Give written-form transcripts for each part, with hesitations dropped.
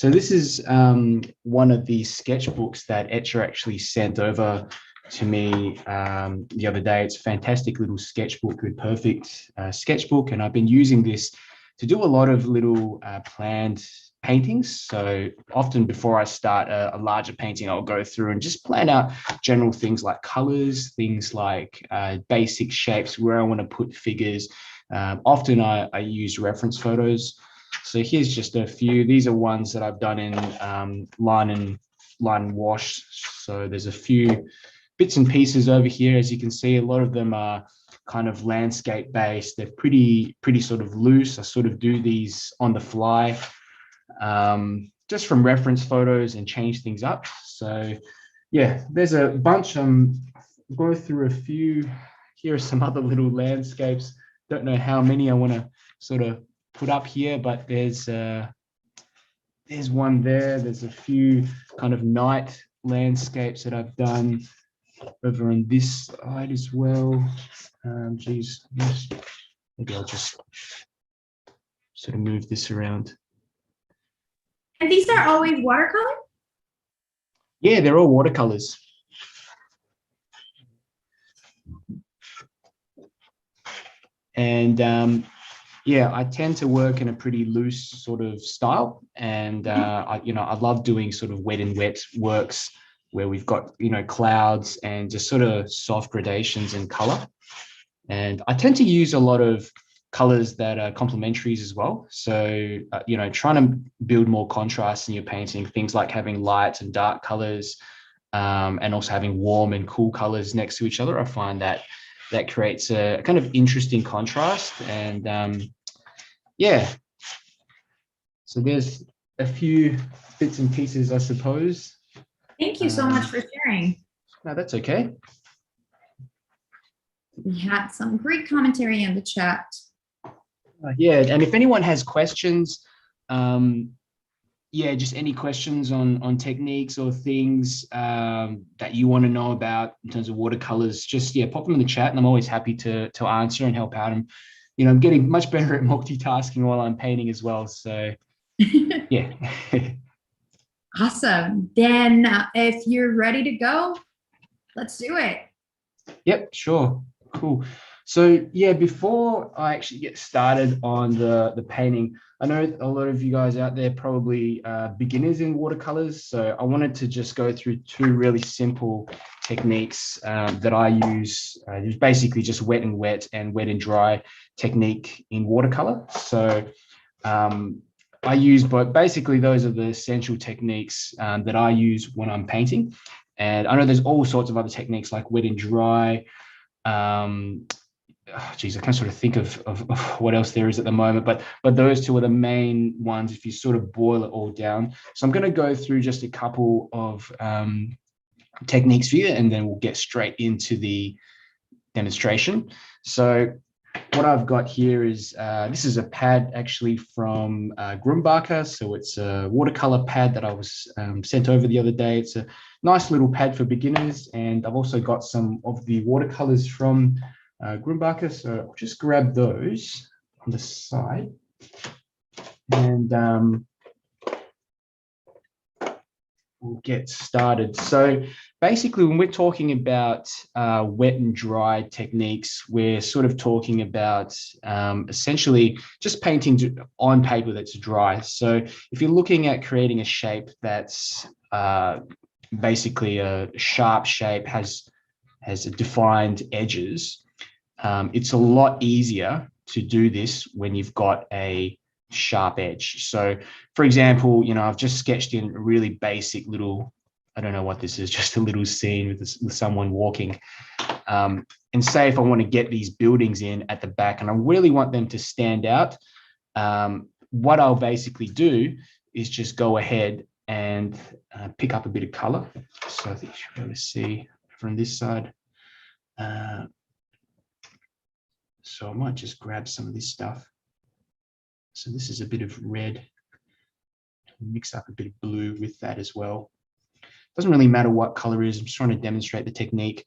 So this is one of the sketchbooks that Etcher actually sent over to me the other day. It's a fantastic little sketchbook, good perfect sketchbook, and I've been using this to do a lot of little planned paintings. So often before I start a larger painting, I'll go through and just plan out general things like colors, things like basic shapes, where I want to put figures. Often I use reference photos. So here's just a few. These are ones that I've done in line and wash. So there's a few bits and pieces over here. As you can see, a lot of them are kind of landscape based. They're pretty sort of loose. I sort of do these on the fly, just from reference photos and change things up. So yeah, there's a bunch. Go through a few. Here are some other little landscapes. Don't know how many I want to sort of put up here, but there's one there. There's a few kind of night landscapes that I've done over on this side as well. Geez, maybe I'll just sort of move this around. And these are always watercolor? Yeah, they're all watercolors. And yeah, I tend to work in a pretty loose sort of style, and I love doing sort of wet and wet works where we've got clouds and just sort of soft gradations in color. And I tend to use a lot of colors that are complementaries as well. So trying to build more contrast in your painting, things like having light and dark colors, and also having warm and cool colors next to each other. I find that creates a kind of interesting contrast. And yeah, so there's a few bits and pieces, I suppose. Thank you so much for sharing. No, that's okay. We had some great commentary in the chat. Yeah, and if anyone has questions, yeah, just any questions on techniques or things that you want to know about in terms of watercolors, just pop them in the chat, and I'm always happy to answer and help out. And I'm getting much better at multitasking while I'm painting as well. So yeah. Awesome. Then if you're ready to go, let's do it. Yep, sure. Cool. So yeah, before I actually get started on the painting, I know a lot of you guys out there probably beginners in watercolors. So I wanted to just go through two really simple techniques that I use. It's basically just wet and wet and wet and dry technique in watercolor. So I use, but basically those are the essential techniques that I use when I'm painting. And I know there's all sorts of other techniques like wet and dry. Geez, I can't sort of think of what else there is at the moment, but those two are the main ones if you sort of boil it all down. So I'm going to go through just a couple of techniques for you, and then we'll get straight into the demonstration. So what I've got here is this is a pad actually from Grumbacher. So it's a watercolor pad that I was sent over the other day. It's a nice little pad for beginners, and I've also got some of the watercolors from Grumbacher. So I'll just grab those on the side, and we'll get started. So basically, when we're talking about wet and dry techniques, we're sort of talking about essentially just painting on paper that's dry. So if you're looking at creating a shape that's basically a sharp shape, has defined edges, it's a lot easier to do this when you've got a sharp edge. So for example, I've just sketched in a really basic little, I don't know what this is, just a little scene with someone walking. And say if I want to get these buildings in at the back and I really want them to stand out, what I'll basically do is just go ahead and pick up a bit of color. So I think you should be able to see from this side. So I might just grab some of this stuff. So this is a bit of red, mix up a bit of blue with that as well. Doesn't really matter what color it is. I'm just trying to demonstrate the technique.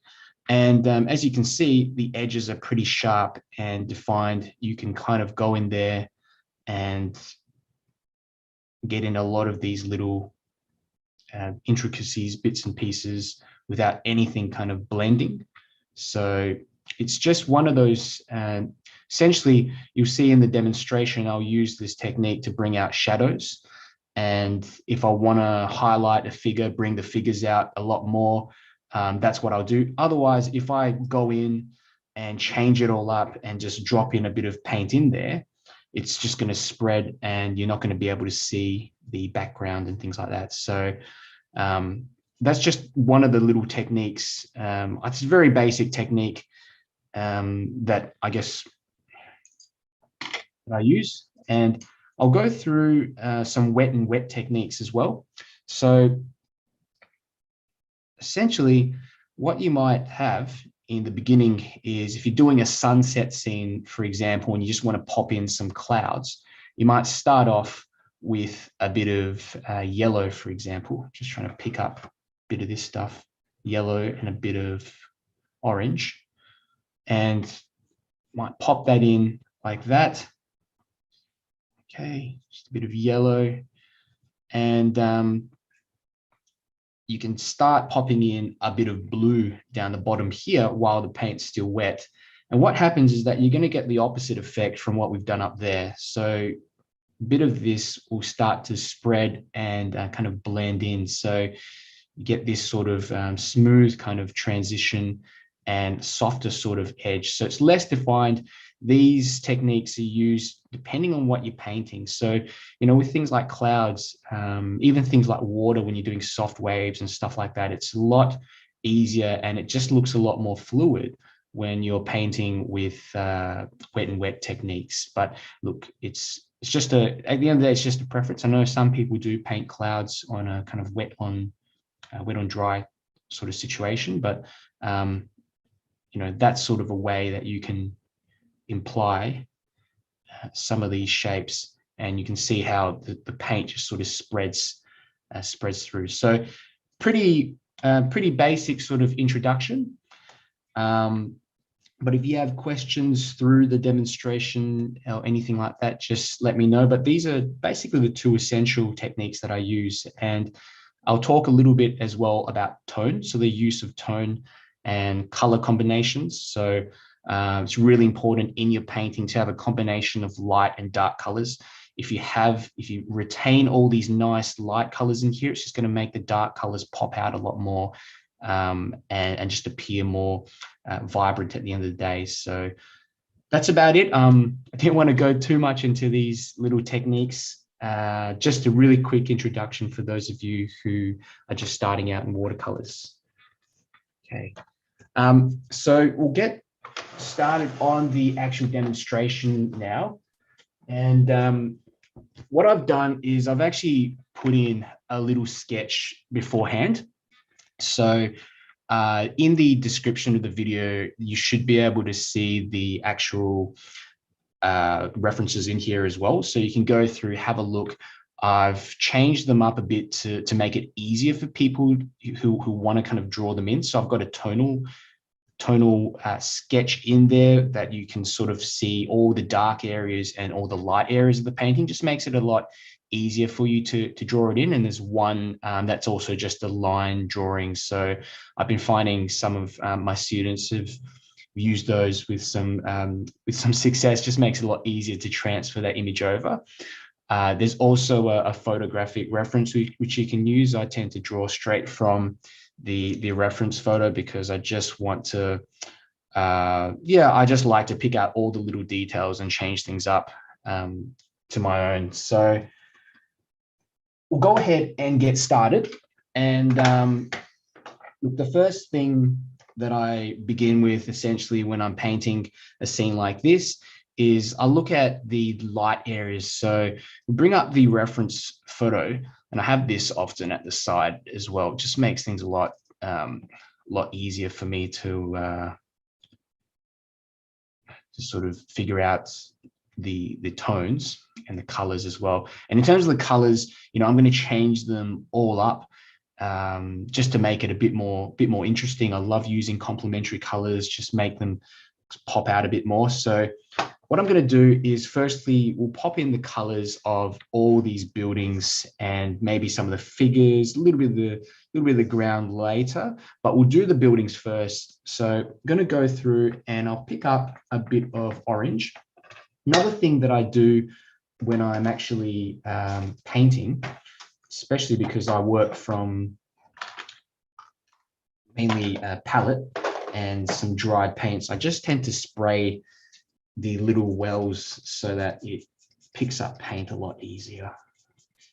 And as you can see, the edges are pretty sharp and defined. You can kind of go in there and get in a lot of these little intricacies, bits and pieces without anything kind of blending. So it's just one of those, essentially you'll see in the demonstration, I'll use this technique to bring out shadows. And if I want to highlight a figure, bring the figures out a lot more, that's what I'll do. Otherwise, if I go in and change it all up and just drop in a bit of paint in there, it's just going to spread and you're not going to be able to see the background and things like that. So that's just one of the little techniques. It's a very basic technique that I guess that I use. And I'll go through some wet and wet techniques as well. So essentially what you might have in the beginning is, if you're doing a sunset scene, for example, and you just want to pop in some clouds, you might start off with a bit of yellow, for example, just trying to pick up a bit of this stuff, yellow and a bit of orange, and might pop that in like that. Okay, just a bit of yellow, and you can start popping in a bit of blue down the bottom here while the paint's still wet. And what happens is that you're going to get the opposite effect from what we've done up there. So a bit of this will start to spread and kind of blend in. So you get this sort of smooth kind of transition and softer sort of edge. So it's less defined. These techniques are used depending on what you're painting. So, you know, with things like clouds, even things like water, when you're doing soft waves and stuff like that, it's a lot easier and it just looks a lot more fluid when you're painting with wet and wet techniques. But look, it's just at the end of the day, it's just a preference. I know some people do paint clouds on a kind of wet on dry sort of situation, but you know, that's sort of a way that you can imply some of these shapes, and you can see how the paint just sort of spreads through. So pretty basic sort of introduction. But if you have questions through the demonstration or anything like that, just let me know. But these are basically the two essential techniques that I use. And I'll talk a little bit as well about tone. So the use of tone and color combinations. So it's really important in your painting to have a combination of light and dark colors. If you retain all these nice light colors in here, it's just going to make the dark colors pop out a lot more and just appear more vibrant at the end of the day. So that's about it. I didn't want to go too much into these little techniques. Just a really quick introduction for those of you who are just starting out in watercolors. Okay, so we'll get started on the actual demonstration now. And what I've done is I've actually put in a little sketch beforehand. So in the description of the video, you should be able to see the actual references in here as well. So you can go through, have a look. I've changed them up a bit to make it easier for people who want to kind of draw them in. So I've got a tonal sketch in there that you can sort of see all the dark areas and all the light areas of the painting. Just makes it a lot easier for you to draw it in. And there's one that's also just a line drawing. So I've been finding some of my students have used those with some success. Just makes it a lot easier to transfer that image over. There's also a photographic reference which you can use. I tend to draw straight from the reference photo because I just want to, I just like to pick out all the little details and change things up to my own. So we'll go ahead and get started. And look, the first thing that I begin with essentially when I'm painting a scene like this is I look at the light areas. So we bring up the reference photo, and I have this often at the side as well. It just makes things a lot easier for me to sort of figure out the tones and the colors as well. And in terms of the colors, you know, I'm going to change them all up just to make it a bit more interesting. I love using complementary colors, just make them pop out a bit more. So what I'm going to do is firstly, we'll pop in the colors of all these buildings and maybe some of the figures, a little bit of the ground later, but we'll do the buildings first. So I'm going to go through and I'll pick up a bit of orange. Another thing that I do when I'm actually painting, especially because I work from mainly a palette and some dried paints, I just tend to spray the little wells so that it picks up paint a lot easier.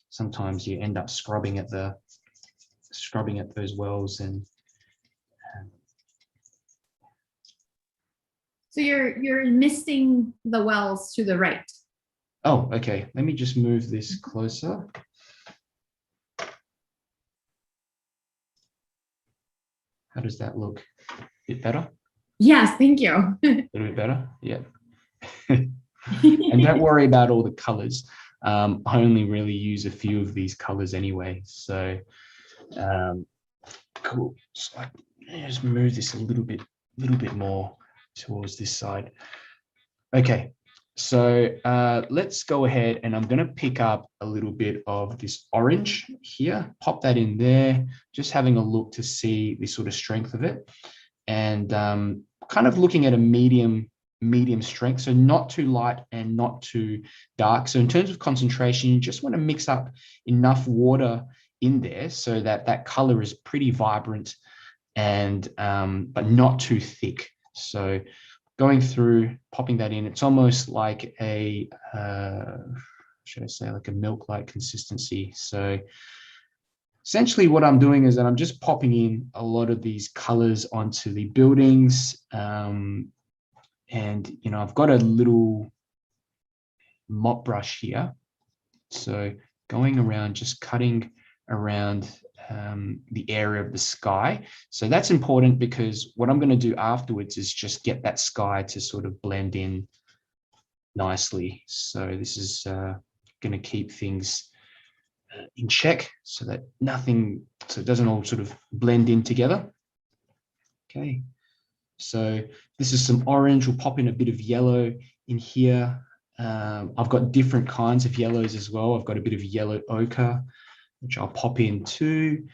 Sometimes you end up scrubbing at those wells and so you're misting the wells to the right. oh, okay. Let me just move this closer. How does that look? A bit better? Yes, thank you. A little bit better? Yeah. And don't worry about all the colors. I only really use a few of these colors anyway. So cool. So just move this a little bit more towards this side. Okay. So let's go ahead and I'm going to pick up a little bit of this orange here, pop that in there, just having a look to see the sort of strength of it. And kind of looking at a medium strength, so not too light and not too dark. So in terms of concentration, you just want to mix up enough water in there so that that color is pretty vibrant and but not too thick. So going through, popping that in, it's almost like a should I say like a milk-like consistency. So essentially what I'm doing is that I'm just popping in a lot of these colors onto the buildings. And, you know, I've got a little mop brush here. So going around, just cutting around the area of the sky. So that's important because what I'm going to do afterwards is just get that sky to sort of blend in nicely. So this is going to keep things in check so that so it doesn't all sort of blend in together. Okay, so this is some orange. We'll pop in a bit of yellow in here. I've got different kinds of yellows as well. I've got a bit of yellow ochre, which I'll pop in too.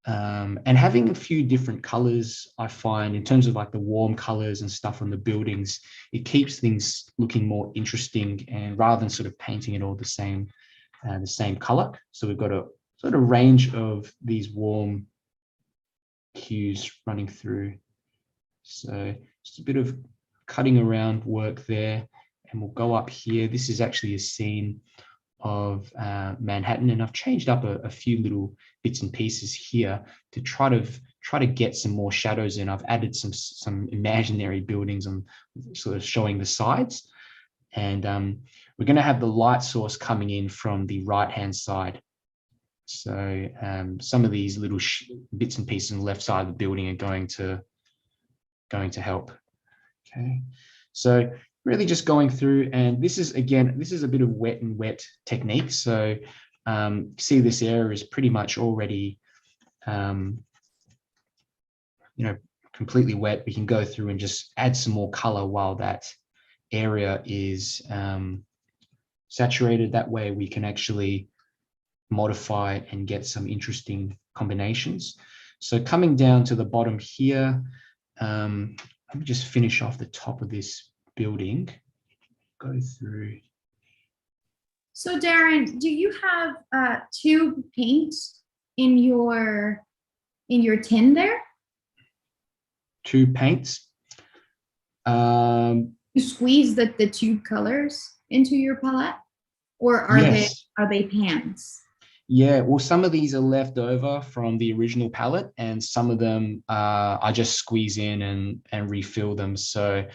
And having a few different colors, I find in terms of like the warm colors and stuff on the buildings, it keeps things looking more interesting, and rather than sort of painting it all the same color. So we've got a sort of range of these warm hues running through. So just a bit of cutting around work there, and we'll go up here. This is actually a scene of Manhattan, and I've changed up a few little bits and pieces here to try to get some more shadows in. I've added some imaginary buildings and sort of showing the sides, and we're going to have the light source coming in from the right hand side. So some of these little bits and pieces on the left side of the building are going to help. Okay, so really just going through, and this is a bit of wet and wet technique. So see, this area is pretty much already completely wet. We can go through and just add some more color while that area is saturated. That way we can actually modify and get some interesting combinations. So coming down to the bottom here, let me just finish off the top of this building, go through. So Darren, do you have tube paint in your tin there? Tube paints. You squeeze the tube colors into your palette, or are they pans? Yeah, well, some of these are left over from the original palette, and some of them I just squeeze in and refill them. So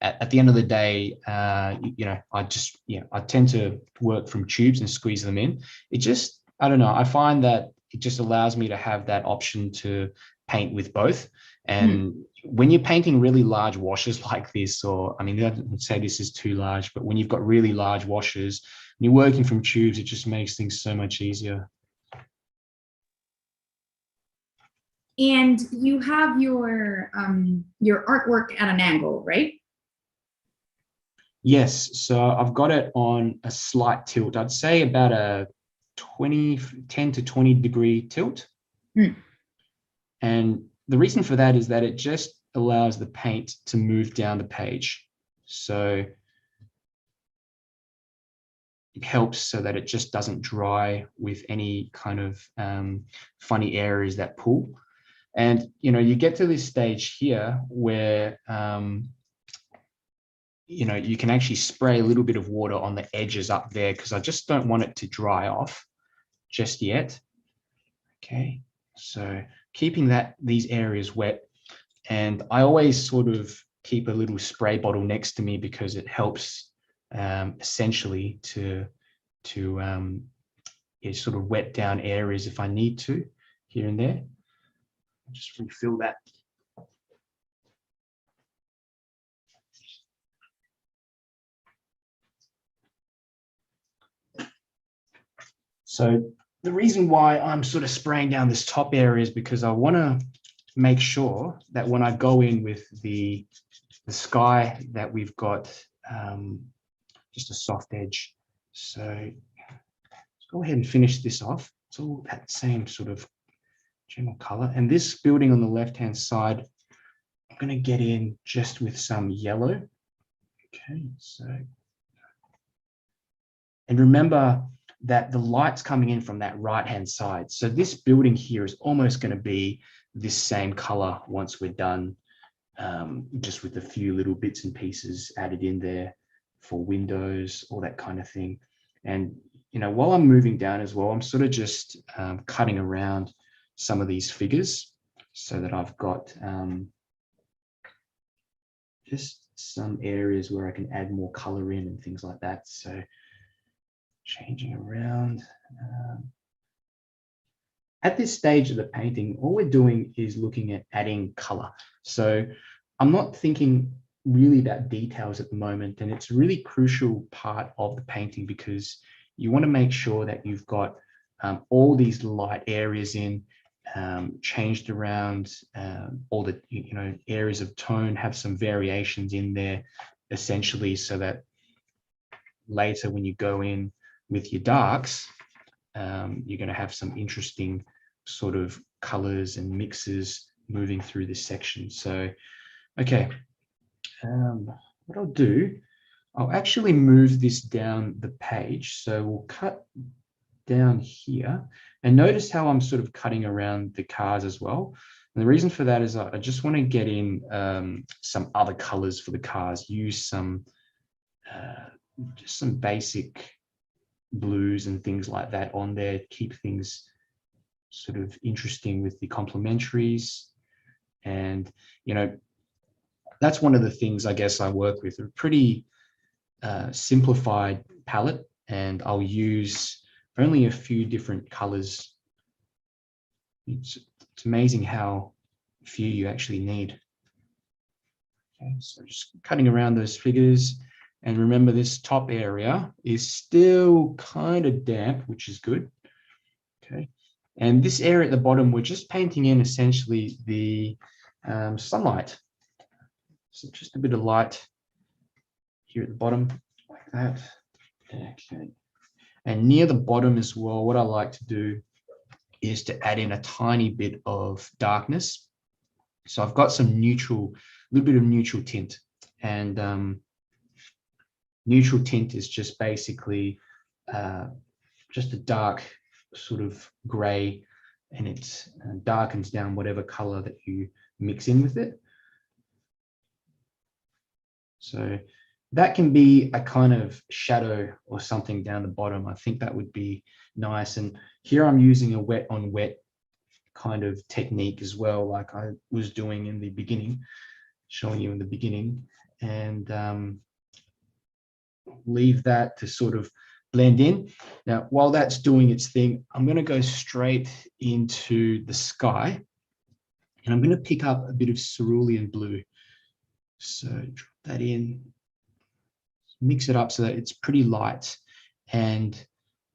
at the end of the day, I tend to work from tubes and squeeze them in. It just, I don't know, I find that it just allows me to have that option to paint with both. And when you're painting really large washes like this, or I mean, I don't say this is too large, but when you've got really large washes, and you're working from tubes, it just makes things so much easier. And you have your artwork at an angle, right? Yes, so I've got it on a slight tilt. I'd say about a 10 to 20 degree tilt. And the reason for that is that it just allows the paint to move down the page. So it helps so that it just doesn't dry with any kind of funny areas that pull. And, you get to this stage here where, you can actually spray a little bit of water on the edges up there because I just don't want it to dry off just yet. Okay, so keeping these areas wet. And I always sort of keep a little spray bottle next to me because it helps essentially to sort of wet down areas if I need to here and there. I'll just refill that. So the reason why I'm sort of spraying down this top area is because I want to make sure that when I go in with the sky that we've got just a soft edge. So let's go ahead and finish this off. It's all that same sort of general color. And this building on the left-hand side, I'm going to get in just with some yellow. Okay, so, and remember that the light's coming in from that right-hand side. So this building here is almost going to be this same color once we're done, just with a few little bits and pieces added in there for windows, all that kind of thing. And, while I'm moving down as well, I'm sort of just cutting around some of these figures so that I've got just some areas where I can add more color in and things like that. So changing around. At this stage of the painting, all we're doing is looking at adding color. So I'm not thinking really about details at the moment, and it's a really crucial part of the painting because you want to make sure that you've got all these light areas in, changed around, all the areas of tone, have some variations in there, essentially, so that later when you go in with your darks, you're going to have some interesting sort of colors and mixes moving through this section. So, okay, what I'll do, I'll actually move this down the page. So we'll cut down here and notice how I'm sort of cutting around the cars as well. And the reason for that is I just want to get in some other colors for the cars, use some just some basic blues and things like that on there, keep things sort of interesting with the complementaries. And, that's one of the things I guess I work with, a pretty simplified palette, and I'll use only a few different colors. It's amazing how few you actually need. Okay, so just cutting around those figures. And remember, this top area is still kind of damp, which is good. Okay, and this area at the bottom, we're just painting in essentially the sunlight. So just a bit of light here at the bottom, like that. Okay, and near the bottom as well, what I like to do is to add in a tiny bit of darkness. So I've got some neutral, a little bit of neutral tint, and neutral tint is just basically just a dark sort of gray, and it darkens down whatever color that you mix in with it. So that can be a kind of shadow or something down the bottom. I think that would be nice. And here I'm using a wet on wet kind of technique as well, like I was doing in the beginning, showing you in the beginning, and leave that to sort of blend in. Now, while that's doing its thing, I'm going to go straight into the sky, and I'm going to pick up a bit of cerulean blue. So drop that in, mix it up so that it's pretty light and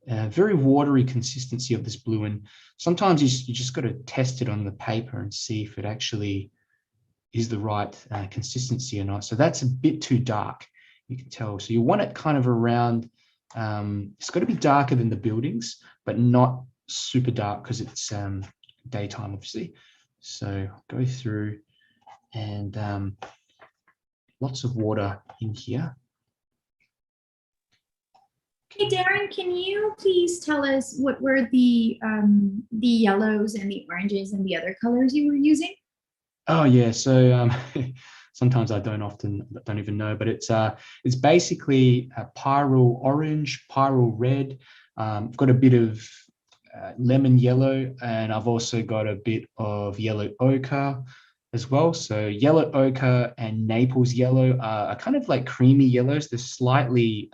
very watery consistency of this blue. And sometimes you just got to test it on the paper and see if it actually is the right consistency or not. So that's a bit too dark. you can tell. So you want it kind of around, it's got to be darker than the buildings, but not super dark because it's daytime, obviously. So go through and lots of water in here. Hey Darren, can you please tell us what were the yellows and the oranges and the other colors you were using? Oh yeah, so sometimes I don't even know, but it's basically a pyrrole orange, pyrrole red. I've got a bit of lemon yellow, and I've also got a bit of yellow ochre as well. So yellow ochre and Naples yellow are kind of like creamy yellows. They're slightly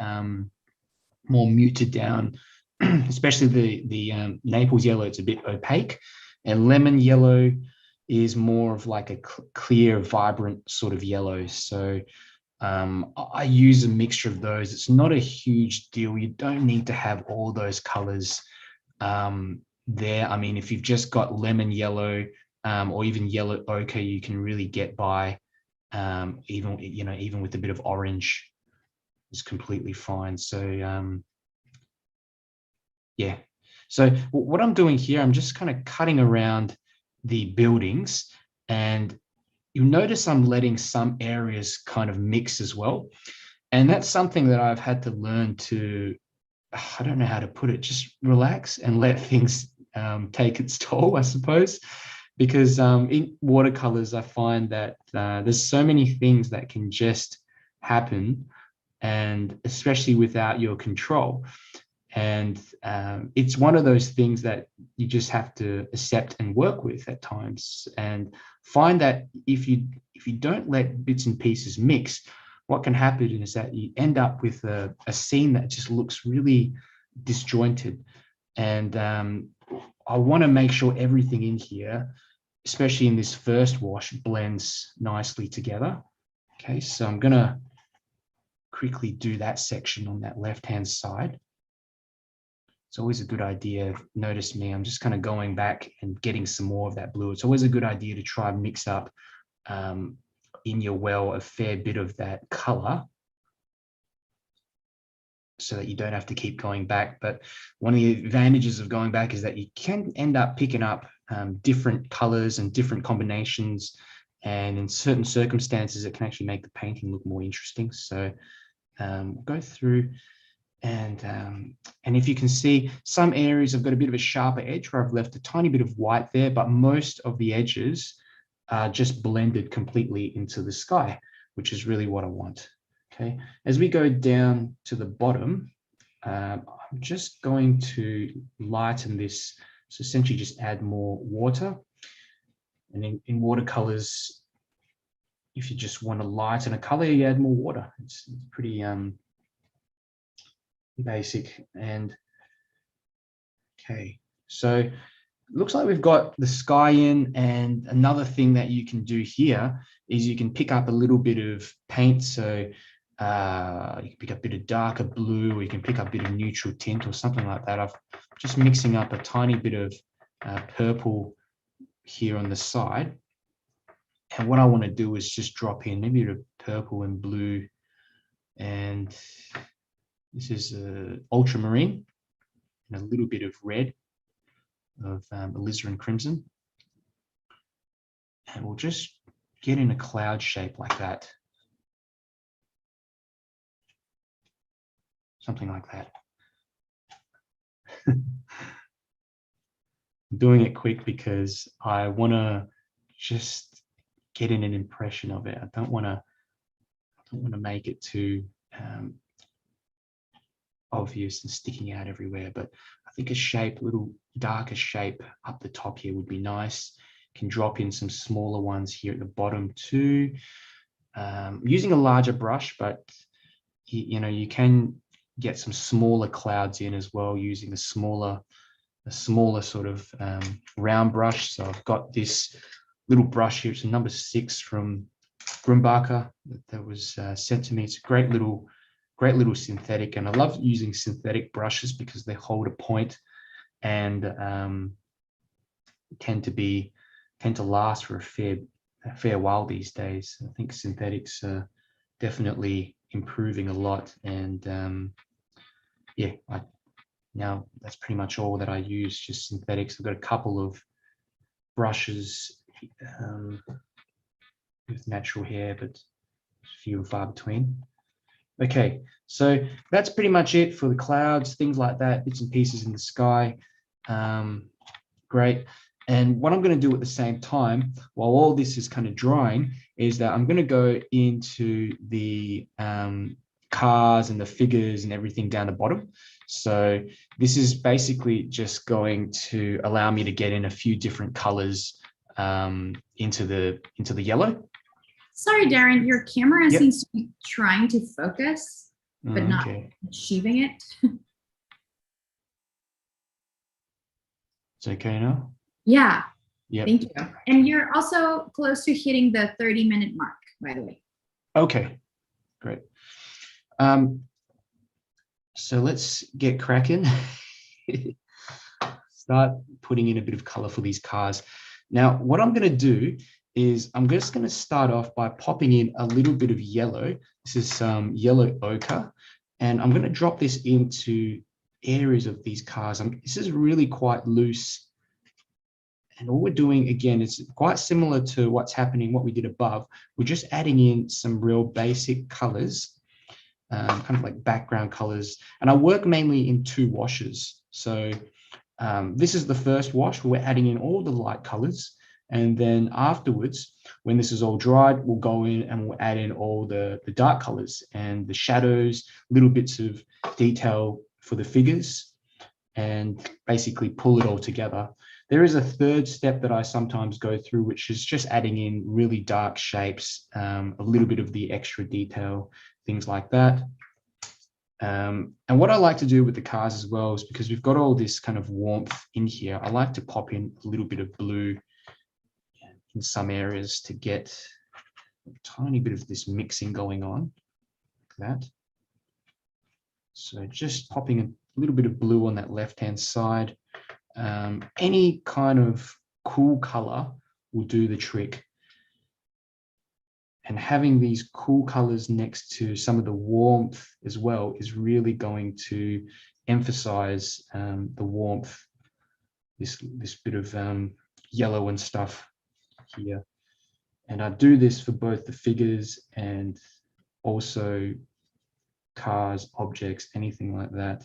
more muted down, especially the Naples yellow. It's a bit opaque, and lemon yellow is more of like a clear, vibrant sort of yellow. So I use a mixture of those. It's not a huge deal. You don't need to have all those colors there. I mean, if you've just got lemon yellow or even yellow ochre, you can really get by. Even with a bit of orange is completely fine. So yeah. So what I'm doing here, I'm just kind of cutting around the buildings, and you'll notice I'm letting some areas kind of mix as well. And that's something that I've had to learn to, I don't know how to put it, just relax and let things take its toll, I suppose. Because in watercolors, I find that there's so many things that can just happen, and especially without your control. And it's one of those things that you just have to accept and work with at times, and find that if you don't let bits and pieces mix, what can happen is that you end up with a scene that just looks really disjointed. And I want to make sure everything in here, especially in this first wash, blends nicely together. Okay, so I'm going to quickly do that section on that left-hand side. It's always a good idea. Notice me, I'm just kind of going back and getting some more of that blue. It's always a good idea to try and mix up in your well a fair bit of that color, so that you don't have to keep going back. But one of the advantages of going back is that you can end up picking up different colors and different combinations. And in certain circumstances, it can actually make the painting look more interesting. So go through. And if you can see, some areas have got a bit of a sharper edge where I've left a tiny bit of white there, but most of the edges are just blended completely into the sky, which is really what I want. Okay, as we go down to the bottom, I'm just going to lighten this. So essentially just add more water. And in watercolors, if you just want to lighten a color, you add more water. It's pretty basic. And okay, so it looks like we've got the sky in. And another thing that you can do here is you can pick up a little bit of paint. So you can pick up a bit of darker blue, or you can pick up a bit of neutral tint or something like that. I'm just mixing up a tiny bit of purple here on the side. And what I want to do is just drop in maybe a bit of purple and blue. And this is ultramarine and a little bit of red of alizarin crimson. And we'll just get in a cloud shape like that. Something like that. I'm doing it quick because I want to just get in an impression of it. I don't want to make it too obvious and sticking out everywhere, but I think a shape, a little darker shape up the top here would be nice. Can drop in some smaller ones here at the bottom too. Using a larger brush, but you can get some smaller clouds in as well using a smaller sort of round brush. So I've got this little brush here. It's a number 6 from Grumbacher that was sent to me. It's a great little synthetic, and I love using synthetic brushes because they hold a point and tend to last for a fair while these days. I think synthetics are definitely improving a lot. And yeah, now that's pretty much all that I use, just synthetics. I've got a couple of brushes with natural hair, but few and far between. Okay, so that's pretty much it for the clouds, things like that, bits and pieces in the sky. Great. And what I'm going to do at the same time, while all this is kind of drying, is that I'm going to go into the cars and the figures and everything down the bottom. So this is basically just going to allow me to get in a few different colors into the yellow. Sorry, Darren, your camera seems to be trying to focus, but not achieving it. It's okay now? Yeah. Yep. Thank you. And you're also close to hitting the 30-minute mark, by the way. Okay, great. So let's get cracking. Start putting in a bit of color for these cars. Now, what I'm going to do is I'm just going to start off by popping in a little bit of yellow. This is some yellow ochre, and I'm going to drop this into areas of these cars. This is really quite loose. And all we're doing, again, it's quite similar to what's happening, what we did above. We're just adding in some real basic colors, kind of like background colors. And I work mainly in 2 washes. So this is the first wash where we're adding in all the light colors. And then afterwards, when this is all dried, we'll go in and we'll add in all the dark colors and the shadows, little bits of detail for the figures, and basically pull it all together. There is a third step that I sometimes go through, which is just adding in really dark shapes, a little bit of the extra detail, things like that. And what I like to do with the cars as well is, because we've got all this kind of warmth in here, I like to pop in a little bit of blue in some areas to get a tiny bit of this mixing going on, like that. So just popping a little bit of blue on that left-hand side. Any kind of cool color will do the trick. And having these cool colors next to some of the warmth as well is really going to emphasize the warmth, this bit of yellow and stuff here. And I do this for both the figures and also cars, objects, anything like that.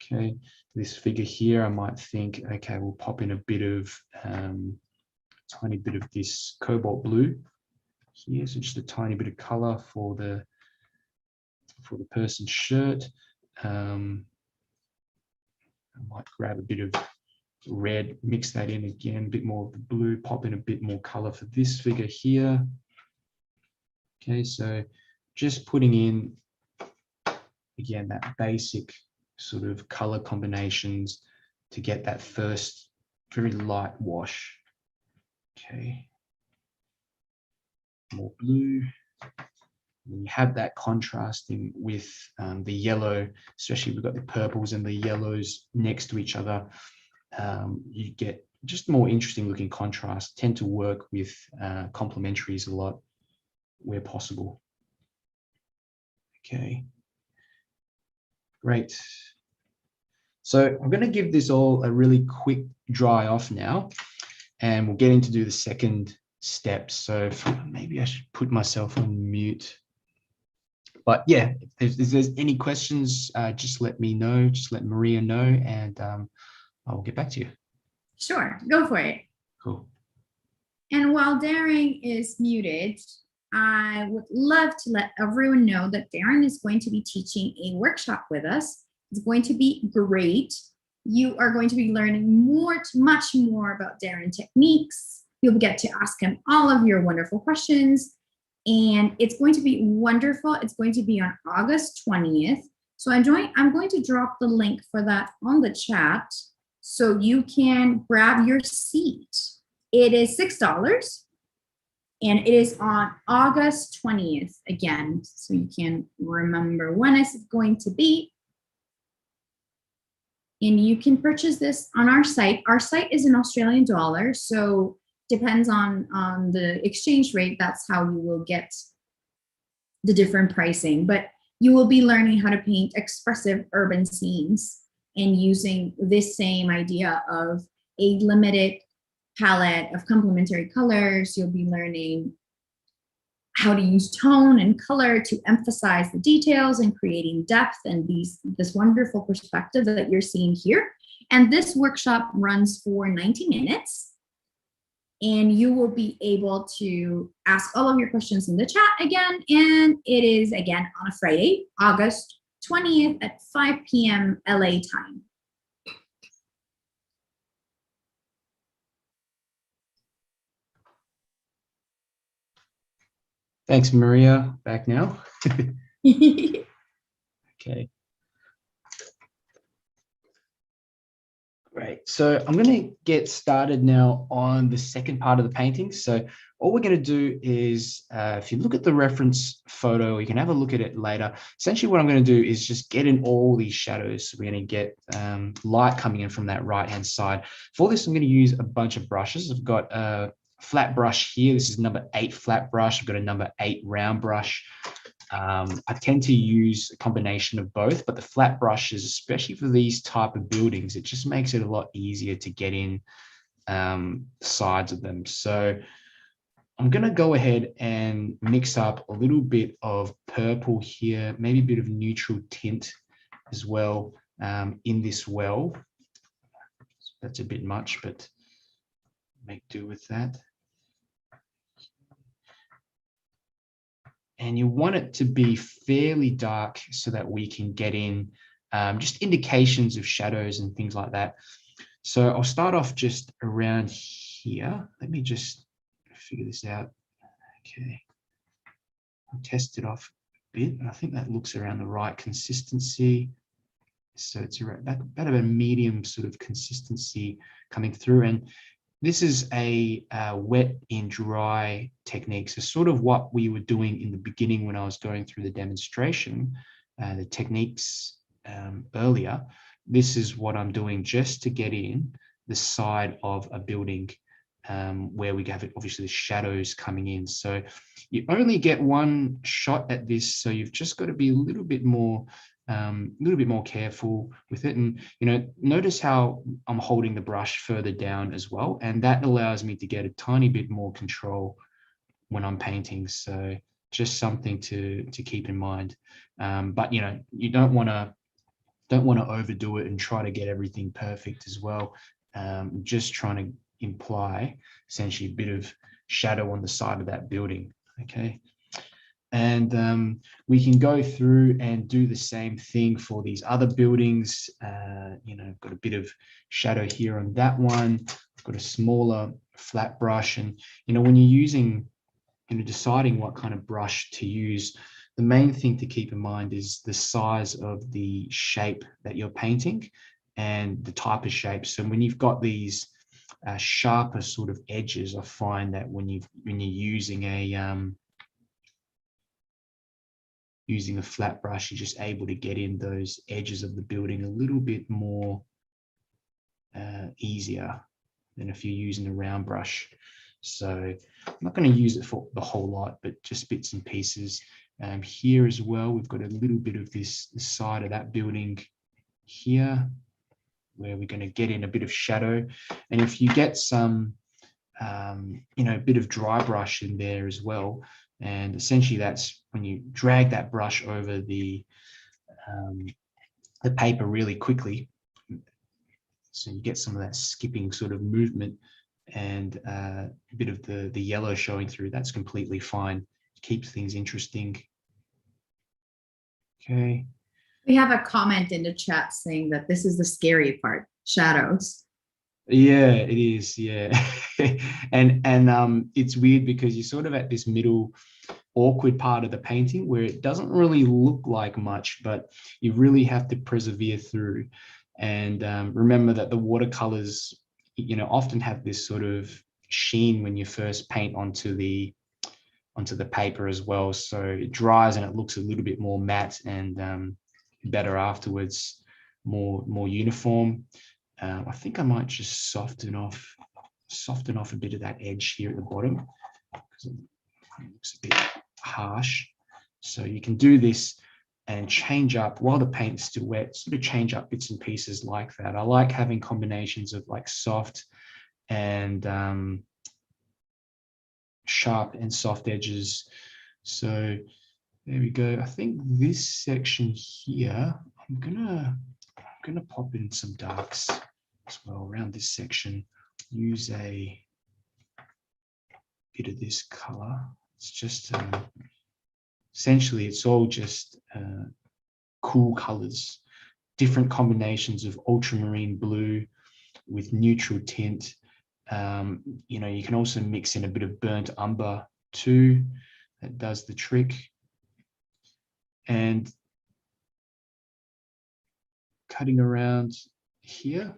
Okay, this figure here, I might think, okay, we'll pop in a bit of tiny bit of this cobalt blue here, so just a tiny bit of color for the person's shirt. I might grab a bit of red, mix that in again, a bit more of the blue, pop in a bit more color for this figure here. Okay, so just putting in, again, that basic sort of color combinations to get that first very light wash. Okay, more blue. And you have that contrasting with the yellow, especially we've got the purples and the yellows next to each other. You get just more interesting looking contrast. Tend to work with complementaries a lot where possible. Okay, great. So I'm going to give this all a really quick dry off now, and we'll get into do the second step. So maybe I should put myself on mute. But yeah, if there's any questions, just let me know, just let Maria know, and I will get back to you. Sure, go for it. Cool. And while Darren is muted, I would love to let everyone know that Darren is going to be teaching a workshop with us. It's going to be great. You are going to be learning much more about Darren techniques. You'll get to ask him all of your wonderful questions, and it's going to be wonderful. It's going to be on August 20th. So I'm going to drop the link for that on the chat so you can grab your seat. It is $6. And it is on August 20th, again, so you can remember when it's going to be. And you can purchase this on our site. Our site is in Australian dollars, so depends on the exchange rate. That's how you will get the different pricing, but you will be learning how to paint expressive urban scenes and using this same idea of a limited palette of complementary colors. You'll be learning how to use tone and color to emphasize the details and creating depth and this wonderful perspective that you're seeing here. And this workshop runs for 90 minutes. And you will be able to ask all of your questions in the chat again. And it is again on a Friday, August 20th at 5 p.m. LA time. Thanks, Maria. Back now. Okay. Great. So I'm going to get started now on the second part of the painting. So all we're going to do is, if you look at the reference photo, you can have a look at it later. Essentially, what I'm going to do is just get in all these shadows. So we're going to get light coming in from that right-hand side. For this, I'm going to use a bunch of brushes. I've got a flat brush here. This is number 8 flat brush. I've got a number 8 round brush. I tend to use a combination of both, but the flat brushes, especially for these type of buildings, it just makes it a lot easier to get in sides of them. So I'm going to go ahead and mix up a little bit of purple here, maybe a bit of neutral tint as well in this well. That's a bit much, but make do with that. And you want it to be fairly dark so that we can get in just indications of shadows and things like that. So I'll start off just around here. Let me just figure this out. Okay. I'll test it off a bit. I think that looks around the right consistency. So it's about a medium sort of consistency coming through. And this is a wet in dry technique. So sort of what we were doing in the beginning when I was going through the demonstration, the techniques earlier. This is what I'm doing just to get in the side of a building where we have obviously the shadows coming in. So you only get one shot at this. So you've just got to be a little bit more careful with it. And, you know, notice how I'm holding the brush further down as well. And that allows me to get a tiny bit more control when I'm painting. So just something to keep in mind. But, you know, you don't want to overdo it and try to get everything perfect as well. Just trying to imply essentially a bit of shadow on the side of that building. Okay. And we can go through and do the same thing for these other buildings. You know, I've got a bit of shadow here on that one. I've got a smaller flat brush. And, you know, when you're using, you know, deciding what kind of brush to use, the main thing to keep in mind is the size of the shape that you're painting and the type of shape. So when you've got these sharper sort of edges, I find that when you're using a flat brush, you're just able to get in those edges of the building a little bit more easier than if you're using a round brush. So I'm not going to use it for the whole lot, but just bits and pieces. Here as well, we've got a little bit of the side of that building here, where we're going to get in a bit of shadow. And if you get some, you know, a bit of dry brush in there as well, and essentially that's when you drag that brush over the paper really quickly. So you get some of that skipping sort of movement and a bit of the yellow showing through. That's completely fine. It keeps things interesting. Okay. We have a comment in the chat saying that this is the scary part, shadows. Yeah, it is. Yeah. and it's weird because you're sort of at this middle awkward part of the painting where it doesn't really look like much, but you really have to persevere through. And remember that the watercolors, you know, often have this sort of sheen when you first paint onto the paper as well. So it dries and it looks a little bit more matte and better afterwards, more uniform. I think I might just soften off a bit of that edge here at the bottom because it looks a bit harsh. So you can do this and change up while the paint's still wet, sort of change up bits and pieces like that. I like having combinations of like soft and sharp and soft edges. So there we go. I think this section here, I'm gonna pop in some darks as well around this section. Use a bit of this color. It's just essentially it's all just cool colors, different combinations of ultramarine blue with neutral tint. You know, you can also mix in a bit of burnt umber too. That does the trick. And cutting around here.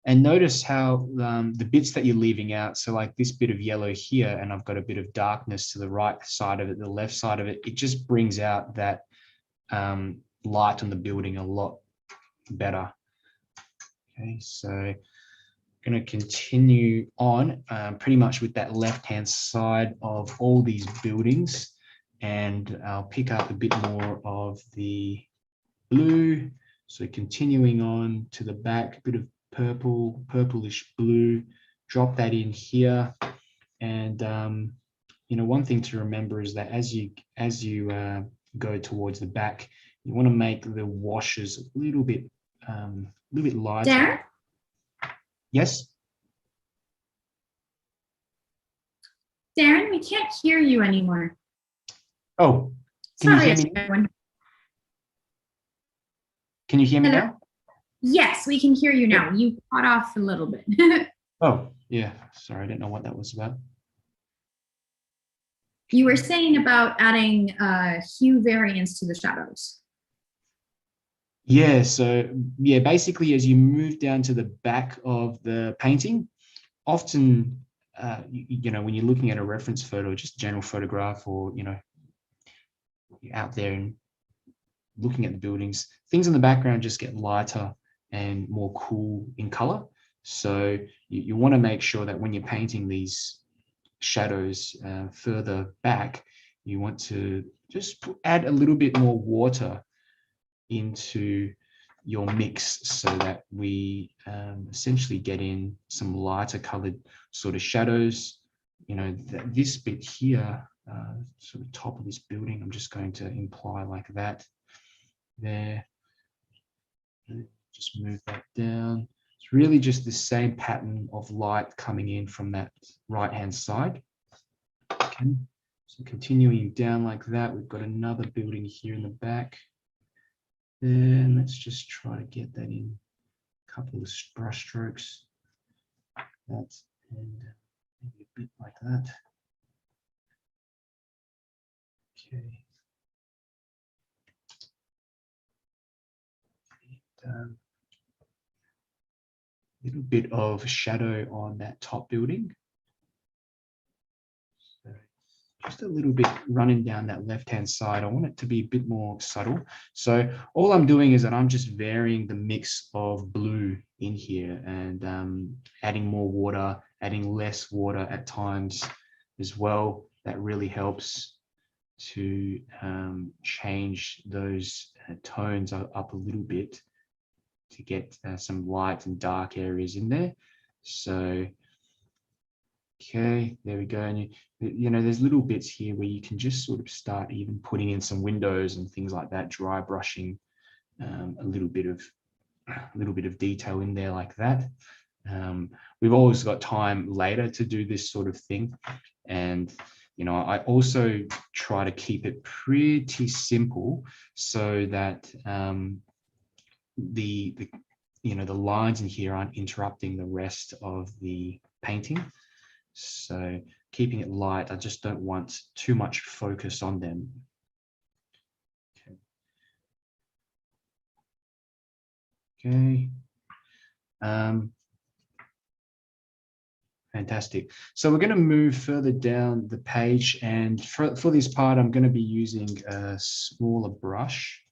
And notice how the bits that you're leaving out, so like this bit of yellow here, and I've got a bit of darkness to the right side of it, the left side of it, it just brings out that light on the building a lot better. Okay, so I'm going to continue on pretty much with that left-hand side of all these buildings, and I'll pick up a bit more of the blue. So continuing on to the back, a bit of purple, purplish blue, drop that in here. And you know, one thing to remember is that as you go towards the back, you want to make the washes a little bit lighter. Darren? Yes. Darren, we can't hear you anymore. Oh, can you hear me? Everyone. Can you hear me Hello? now? Yes, we can hear you now. You cut off a little bit. Oh, yeah. Sorry, I didn't know what that was about. You were saying about adding hue variance to the shadows. Yeah, so yeah, basically as you move down to the back of the painting, often, you know, when you're looking at a reference photo, just a general photograph, or, you know, you're out there and looking at the buildings, things in the background just get lighter and more cool in color. So you want to make sure that when you're painting these shadows further back, you want to just add a little bit more water into your mix so that we essentially get in some lighter colored sort of shadows. You know, this bit here, sort of top of this building, I'm just going to imply like that there. Just move that down. It's really just the same pattern of light coming in from that right hand side. Okay, so continuing down like that, we've got another building here in the back. Then let's just try to get that in a couple of brush strokes. That's, and maybe a bit like that. Okay. And, little bit of shadow on that top building. So just a little bit running down that left-hand side. I want it to be a bit more subtle. So all I'm doing is that I'm just varying the mix of blue in here and adding more water, adding less water at times as well. That really helps to change those tones up a little bit to get some light and dark areas in there. So, okay, there we go. And you know, there's little bits here where you can just sort of start even putting in some windows and things like that, dry brushing a little bit of detail in there like that. We've always got time later to do this sort of thing. And, you know, I also try to keep it pretty simple so that the you know, the lines in here aren't interrupting the rest of the painting. So keeping it light, I just don't want too much focus on them. Okay. Fantastic. So we're going to move further down the page, and for this part, I'm going to be using a smaller brush.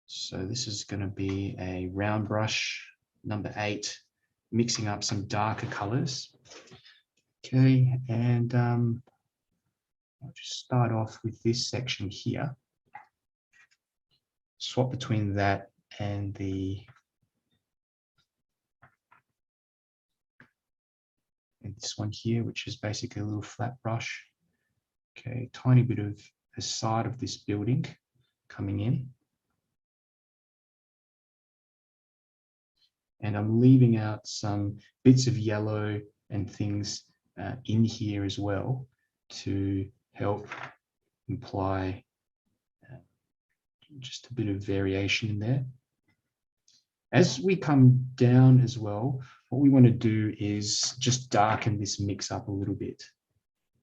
So this is going to be a round brush, number 8, mixing up some darker colors. Okay, and I'll just start off with this section here. Swap between that and this one here, which is basically a little flat brush. Okay, tiny bit of the side of this building coming in. And I'm leaving out some bits of yellow and things in here as well to help imply just a bit of variation in there. As we come down as well, what we want to do is just darken this mix up a little bit.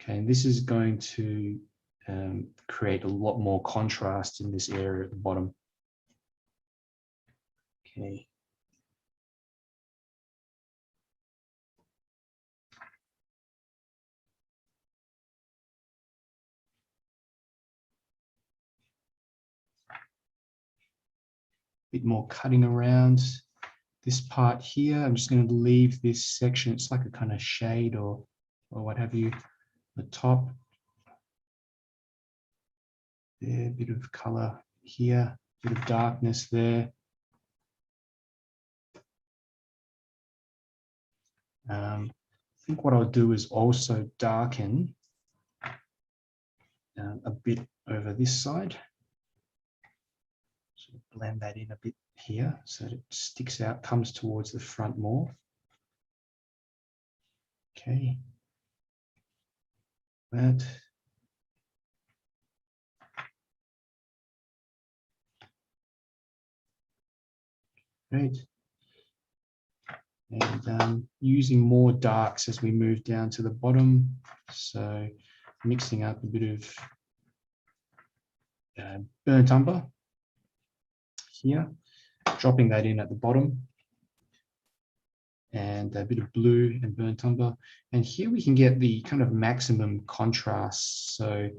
Okay, and this is going to create a lot more contrast in this area at the bottom. Okay. Bit more cutting around this part here. I'm just going to leave this section. It's like a kind of shade or what have you. The top there, a bit of color here, a bit of darkness there. I think what I'll do is also darken a bit over this side. So blend that in a bit here so that it sticks out, comes towards the front more. Okay. That. Great. And using more darks as we move down to the bottom. So mixing up a bit of burnt umber here, dropping that in at the bottom, and a bit of blue and burnt umber. And here we can get the kind of maximum contrast. So,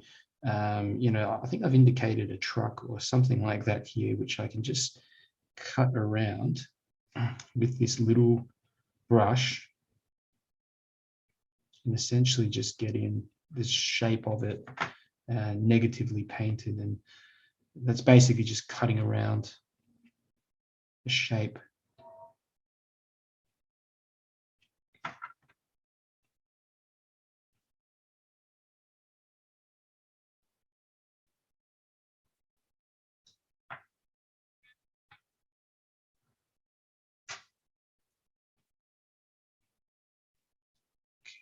you know, I think I've indicated a truck or something like that here, which I can just cut around with this little brush and essentially just get in the shape of it negatively painted. And that's basically just cutting around the shape.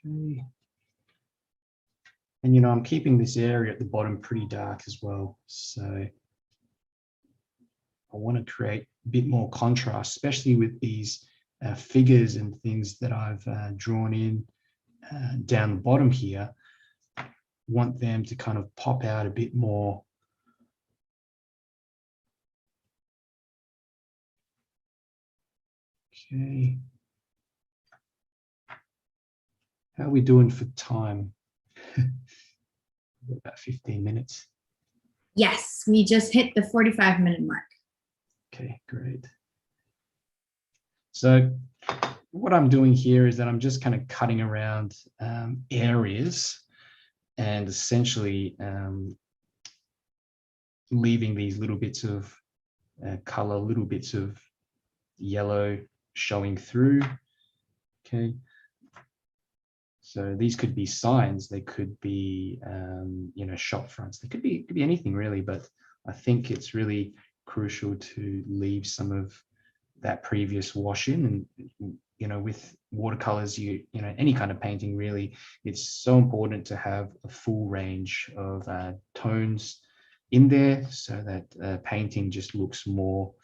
Okay. And, you know, I'm keeping this area at the bottom pretty dark as well. So I want to create a bit more contrast, especially with these figures and things that I've drawn in down the bottom here. Want them to kind of pop out a bit more. Okay. How are we doing for time? About 15 minutes. Yes, we just hit the 45-minute mark. Okay, great. So what I'm doing here is that I'm just kind of cutting around areas and essentially leaving these little bits of color, little bits of yellow showing through. Okay. So these could be signs, they could be, you know, shop fronts. They could be anything really, but I think it's really crucial to leave some of that previous wash in. And, you know, with watercolors, you know, any kind of painting really, it's so important to have a full range of tones in there so that painting just looks more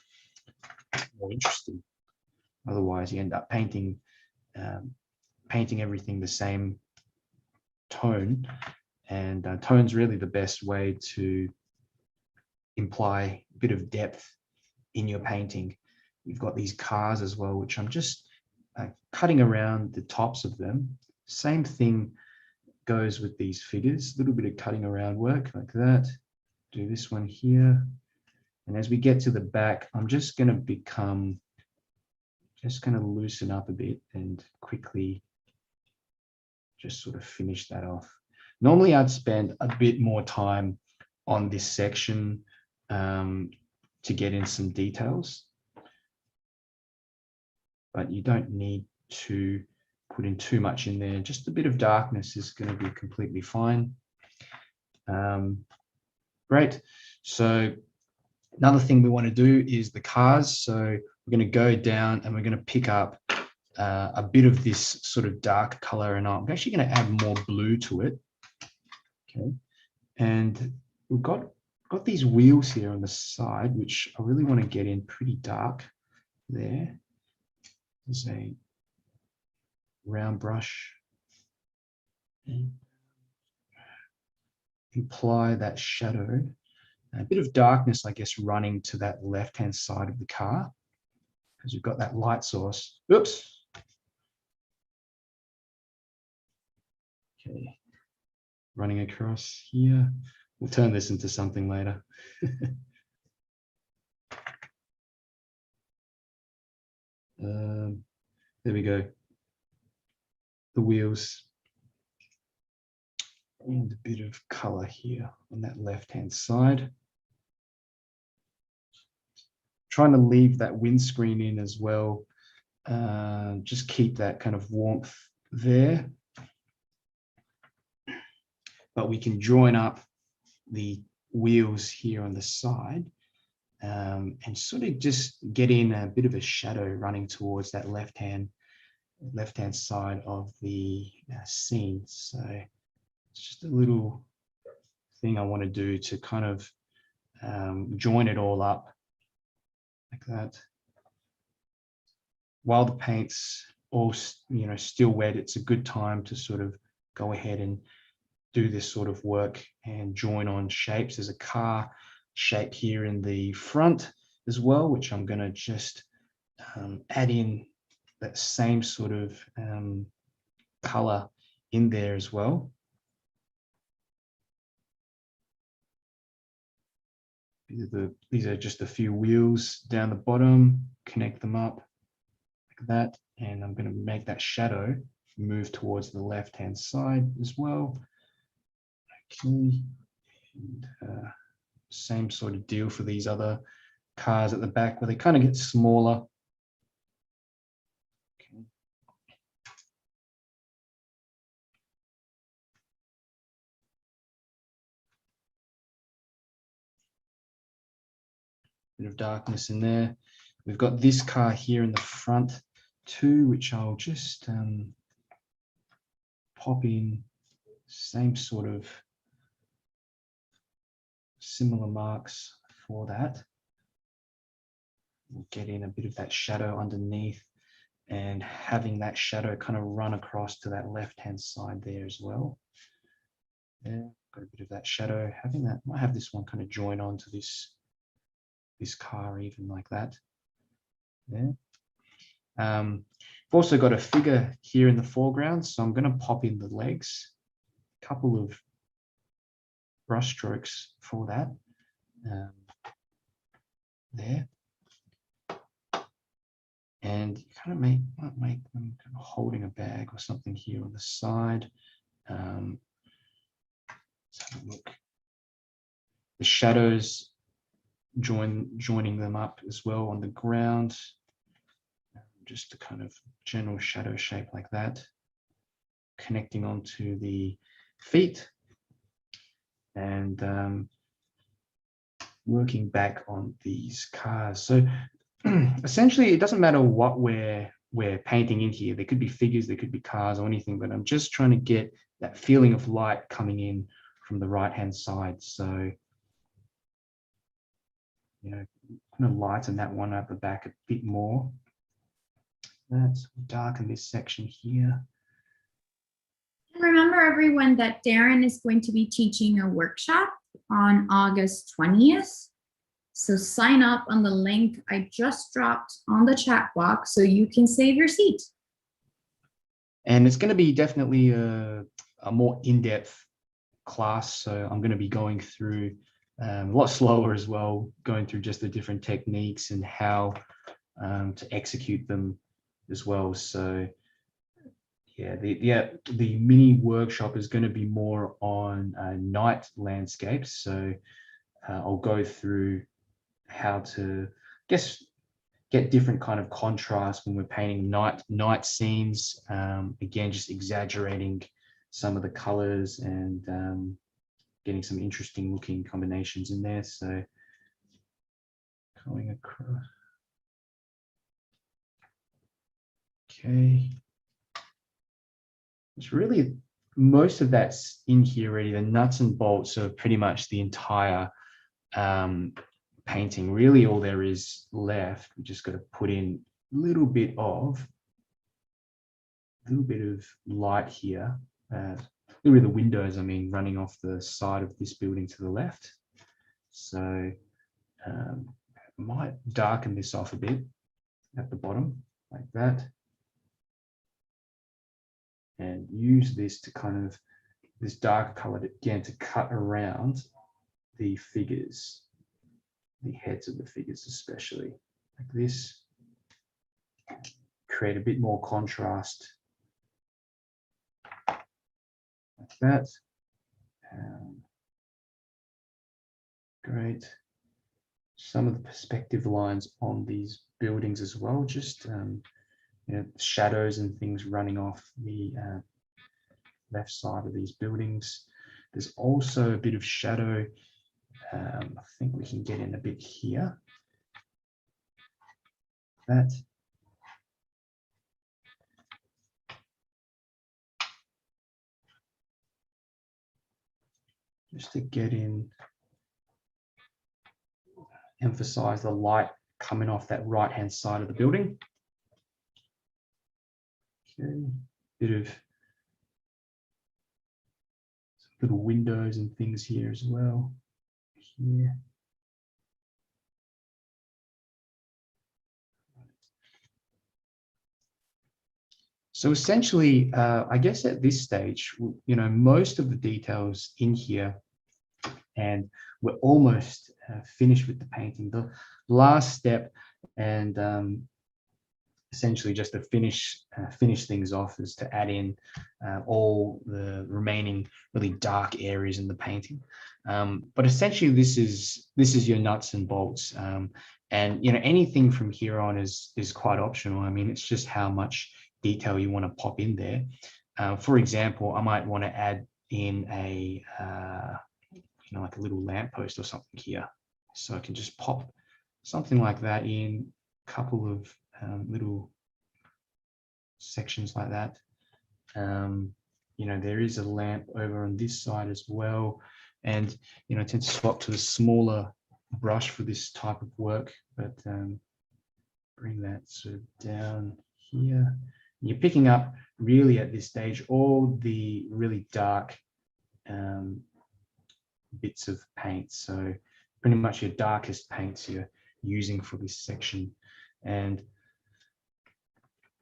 interesting. Otherwise, you end up painting everything the same tone, and tone's really the best way to imply a bit of depth in your painting. You've got these cars as well, which I'm just cutting around the tops of them. Same thing goes with these figures, a little bit of cutting around work like that. Do this one here. And as we get to the back, I'm just going to loosen up a bit and quickly just sort of finish that off. Normally I'd spend a bit more time on this section to get in some details, but you don't need to put in too much in there. Just a bit of darkness is going to be completely fine. Great. So another thing we want to do is the cars. So we're going to go down and we're going to pick up a bit of this sort of dark color, and I'm actually going to add more blue to it. Okay. And we've got these wheels here on the side, which I really want to get in pretty dark there. There's a round brush. And apply that shadow, a bit of darkness, I guess, running to that left-hand side of the car, because you've got that light source. Oops. Okay. Running across here. We'll turn this into something later. There we go. The wheels. And a bit of color here on that left-hand side. Trying to leave that windscreen in as well. Just keep that kind of warmth there. But we can join up the wheels here on the side and sort of just get in a bit of a shadow running towards that left-hand side of the scene. So it's just a little thing I want to do to kind of join it all up like that. While the paint's all, still wet, it's a good time to sort of go ahead and do this sort of work and join on shapes. There's a car shape here in the front as well, which I'm going to just add in that same sort of color in there as well. These are just a few wheels down the bottom, connect them up like that, and I'm going to make that shadow move towards the left-hand side as well. Okay, and same sort of deal for these other cars at the back where they kind of get smaller. Okay. Bit of darkness in there. We've got this car here in the front too, which I'll just pop in same sort of similar marks for that. We'll get in a bit of that shadow underneath and having that shadow kind of run across to that left-hand side there as well. Yeah, got a bit of that shadow. Having that, might have this one kind of join onto this car even like that. Yeah. I've also got a figure here in the foreground, so I'm going to pop in the legs. A couple of brush strokes for that. There. And you kind of might make them kind of holding a bag or something here on the side. Let's have a look. The shadows, joining them up as well on the ground. Just a kind of general shadow shape like that. Connecting onto the feet. And working back on these cars. So essentially, it doesn't matter what we're painting in here. There could be figures, there could be cars or anything, but I'm just trying to get that feeling of light coming in from the right-hand side. So, kind of lighten that one at the back a bit more. Let's darken this section here. Remember, everyone, that Darren is going to be teaching a workshop on August 20th. So sign up on the link I just dropped on the chat box so you can save your seat. And it's going to be definitely a more in-depth class. So I'm going to be going through a lot slower as well, going through just the different techniques and how to execute them as well. So yeah, the mini workshop is going to be more on night landscapes. So I'll go through how to, get different kind of contrast when we're painting night scenes. Again, just exaggerating some of the colors and getting some interesting looking combinations in there. So going across. Okay. It's really, most of that's in here already. The nuts and bolts are pretty much the entire painting. Really all there is left, we just got to put in a little bit of light here. A little bit of the windows, I mean, running off the side of this building to the left. So might darken this off a bit at the bottom like that. And use this to kind of, this dark color again, to cut around the figures, the heads of the figures especially, like this. Create a bit more contrast, like that. Great. Some of the perspective lines on these buildings as well, just shadows and things running off the left side of these buildings. There's also a bit of shadow. I think we can get in a bit here. That. Just to get in, emphasize the light coming off that right-hand side of the building. Okay, bit of some little windows and things here as well. Here. So essentially, I guess at this stage, most of the details in here, and we're almost finished with the painting. The last step, and essentially just to finish things off, is to add in all the remaining really dark areas in the painting. But essentially, this is your nuts and bolts, and anything from here on is quite optional. I mean, it's just how much detail you want to pop in there. For example, I might want to add in a like a little lamppost or something here, so I can just pop something like that in, a couple of little sections like that. There is a lamp over on this side as well, and I tend to swap to the smaller brush for this type of work, but bring that sort of down here. You're picking up really at this stage all the really dark bits of paint, so pretty much your darkest paints you're using for this section, and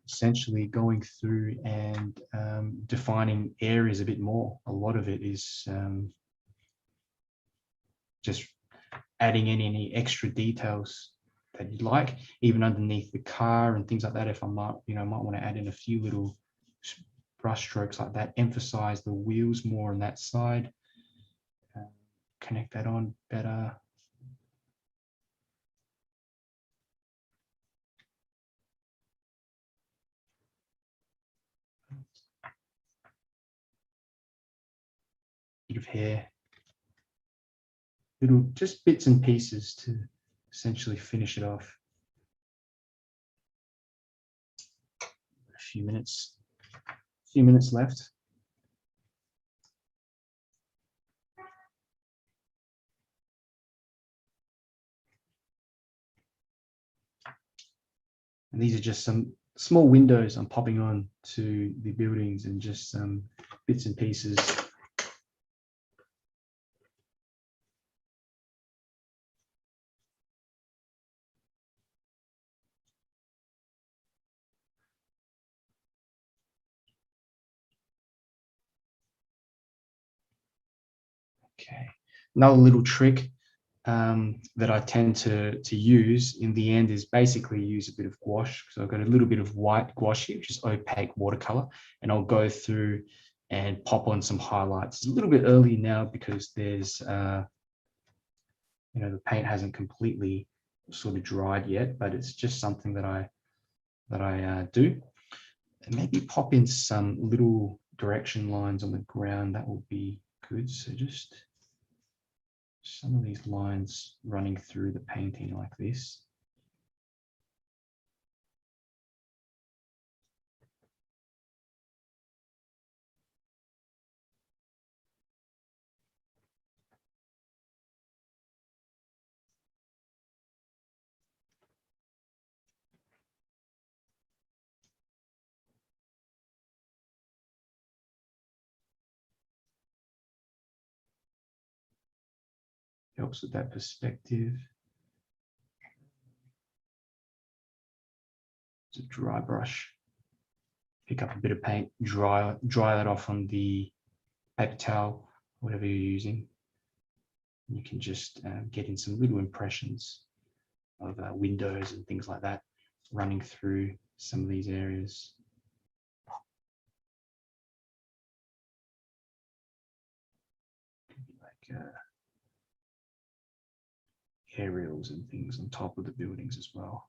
essentially going through and defining areas a bit more. A lot of it is just adding in any extra details that you'd like, even underneath the car and things like that. If I might want to add in a few little brush strokes like that, emphasize the wheels more on that side, connect that on better. Bit of hair, little just bits and pieces to essentially finish it off. A few minutes left. And these are just some small windows I'm popping on to the buildings, and just some bits and pieces. Okay, another little trick that I tend to use in the end is basically use a bit of gouache. So I've got a little bit of white gouache, which is opaque watercolor, and I'll go through and pop on some highlights. It's a little bit early now because there's, the paint hasn't completely sort of dried yet, but it's just something that I do. And maybe pop in some little direction lines on the ground. That will be good. So just some of these lines running through the painting like this. Helps with that perspective. It's a dry brush. Pick up a bit of paint, dry that off on the paper towel, whatever you're using. You can just get in some little impressions of windows and things like that running through some of these areas. Like aerials and things on top of the buildings as well.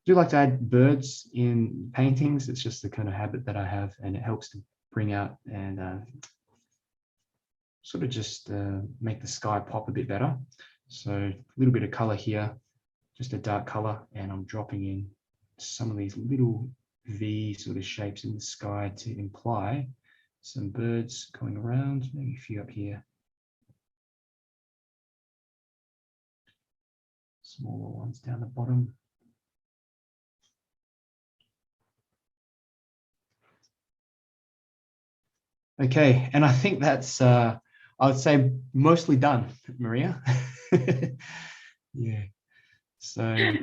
I do like to add birds in paintings. It's just the kind of habit that I have, and it helps to bring out and sort of just make the sky pop a bit better. So a little bit of color here, just a dark color, and I'm dropping in some of these little V sort of shapes in the sky to imply some birds going around, maybe a few up here. Smaller ones down the bottom. Okay, and I think that's, I would say, mostly done, Maria. Yeah, so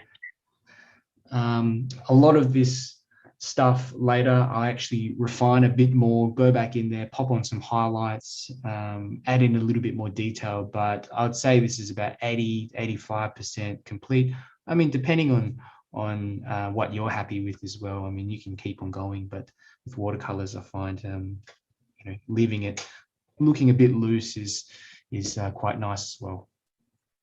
a lot of this stuff later, I actually refine a bit more, go back in there, pop on some highlights, add in a little bit more detail, but I would say this is about 80–85% complete. I mean, depending on what you're happy with as well. I mean, you can keep on going, but with watercolors, I find leaving it looking a bit loose is quite nice as well.